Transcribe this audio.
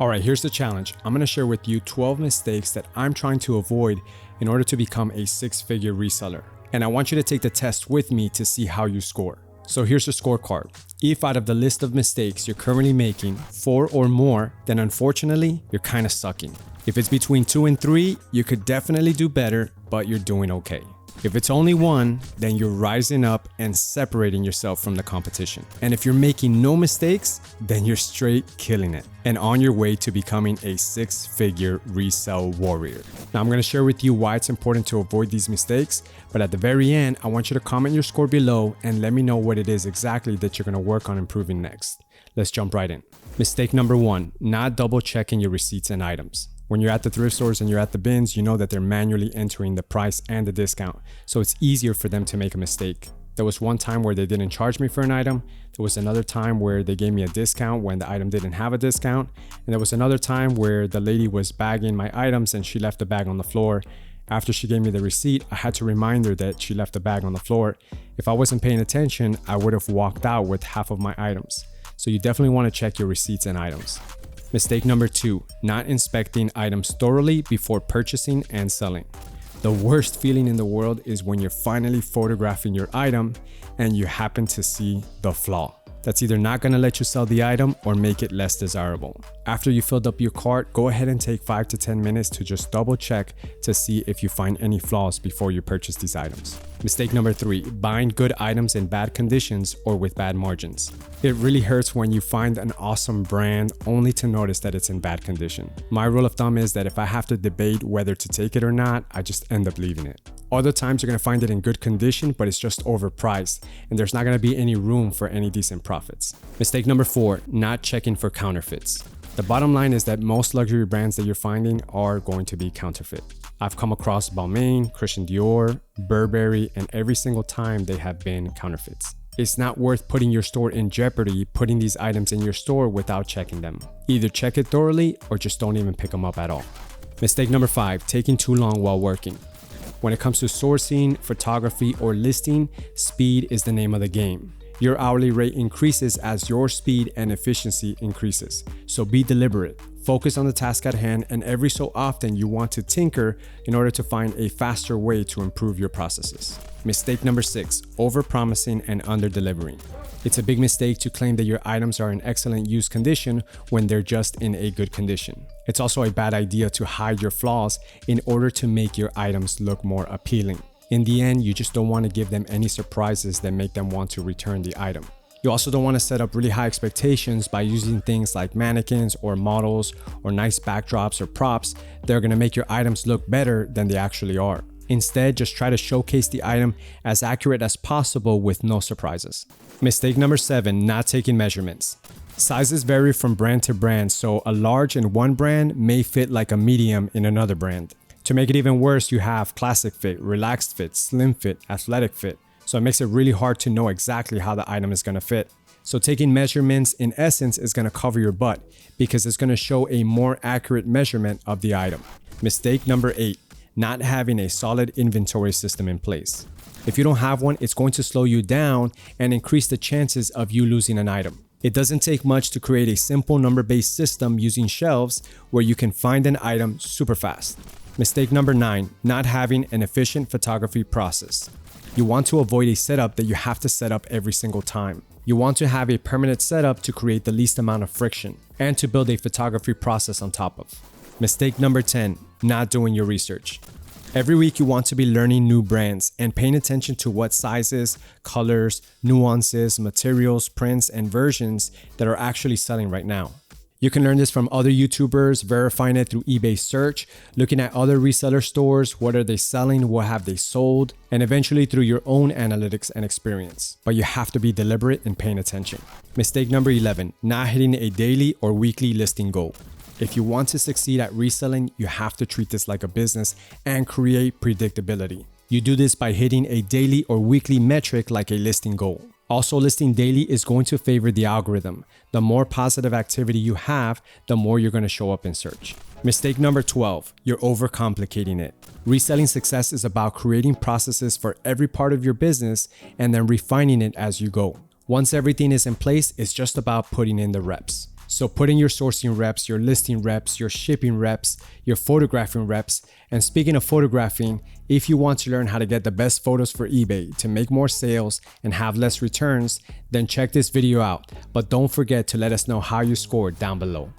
Alright, here's the challenge. I'm going to share with you 12 mistakes that I'm trying to avoid in order to become a six-figure reseller. And I want you to take the test with me to see how you score. So here's your scorecard. If out of the list of mistakes you're currently making 4 or more, then unfortunately, you're kind of sucking. If it's between 2 and 3, you could definitely do better, but you're doing okay. If it's only 1, then you're rising up and separating yourself from the competition. And if you're making no mistakes, then you're straight killing it and on your way to becoming a six-figure resell warrior. Now, I'm going to share with you why it's important to avoid these mistakes, but at the very end, I want you to comment your score below and let me know what it is exactly that you're going to work on improving next. Let's jump right in. Mistake number 1, not double checking your receipts and items. When you're at the thrift stores and you're at the bins, you know that they're manually entering the price and the discount, so it's easier for them to make a mistake. There was one time where they didn't charge me for an item. There was another time where they gave me a discount when the item didn't have a discount. And there was another time where the lady was bagging my items and she left the bag on the floor. After she gave me the receipt, I had to remind her that she left the bag on the floor. If I wasn't paying attention, I would have walked out with half of my items. So you definitely want to check your receipts and items. Mistake number 2, not inspecting items thoroughly before purchasing and selling. The worst feeling in the world is when you're finally photographing your item and you happen to see the flaw. That's either not going to let you sell the item or make it less desirable. After you filled up your cart, go ahead and take 5 to 10 minutes to just double check to see if you find any flaws before you purchase these items. Mistake number 3, buying good items in bad conditions or with bad margins. It really hurts when you find an awesome brand only to notice that it's in bad condition. My rule of thumb is that if I have to debate whether to take it or not, I just end up leaving it. Other times you're going to find it in good condition, but it's just overpriced and there's not going to be any room for any decent profits. Mistake number 4, not checking for counterfeits. The bottom line is that most luxury brands that you're finding are going to be counterfeit. I've come across Balmain, Christian Dior, Burberry, and every single time they have been counterfeits. It's not worth putting your store in jeopardy putting these items in your store without checking them. Either check it thoroughly or just don't even pick them up at all. Mistake number 5, taking too long while working. When it comes to sourcing, photography, or listing, speed is the name of the game. Your hourly rate increases as your speed and efficiency increases. So be deliberate. Focus on the task at hand, and every so often you want to tinker in order to find a faster way to improve your processes. Mistake number 6, overpromising and under-delivering. It's a big mistake to claim that your items are in excellent use condition when they're just in a good condition. It's also a bad idea to hide your flaws in order to make your items look more appealing. In the end, you just don't want to give them any surprises that make them want to return the item. You also don't want to set up really high expectations by using things like mannequins or models or nice backdrops or props that are going to make your items look better than they actually are. Instead, just try to showcase the item as accurate as possible with no surprises. Mistake number 7, not taking measurements. Sizes vary from brand to brand, so a large in one brand may fit like a medium in another brand. To make it even worse, you have classic fit, relaxed fit, slim fit, athletic fit. So it makes it really hard to know exactly how the item is going to fit. So taking measurements in essence is going to cover your butt because it's going to show a more accurate measurement of the item. Mistake number 8, not having a solid inventory system in place. If you don't have one, it's going to slow you down and increase the chances of you losing an item. It doesn't take much to create a simple number-based system using shelves where you can find an item super fast. Mistake number 9, not having an efficient photography process. You want to avoid a setup that you have to set up every single time. You want to have a permanent setup to create the least amount of friction and to build a photography process on top of. Mistake number 10, not doing your research. Every week you want to be learning new brands and paying attention to what sizes, colors, nuances, materials, prints, and versions that are actually selling right now. You can learn this from other YouTubers, verifying it through eBay search, looking at other reseller stores, what are they selling, what have they sold, and eventually through your own analytics and experience. But you have to be deliberate in paying attention. Mistake number 11, not hitting a daily or weekly listing goal. If you want to succeed at reselling, you have to treat this like a business and create predictability. You do this by hitting a daily or weekly metric like a listing goal. Also, listing daily is going to favor the algorithm. The more positive activity you have, the more you're going to show up in search. Mistake number 12, you're overcomplicating it. Reselling success is about creating processes for every part of your business and then refining it as you go. Once everything is in place, it's just about putting in the reps. So put in your sourcing reps, your listing reps, your shipping reps, your photographing reps. And speaking of photographing, if you want to learn how to get the best photos for eBay to make more sales and have less returns, then check this video out. But don't forget to let us know how you scored down below.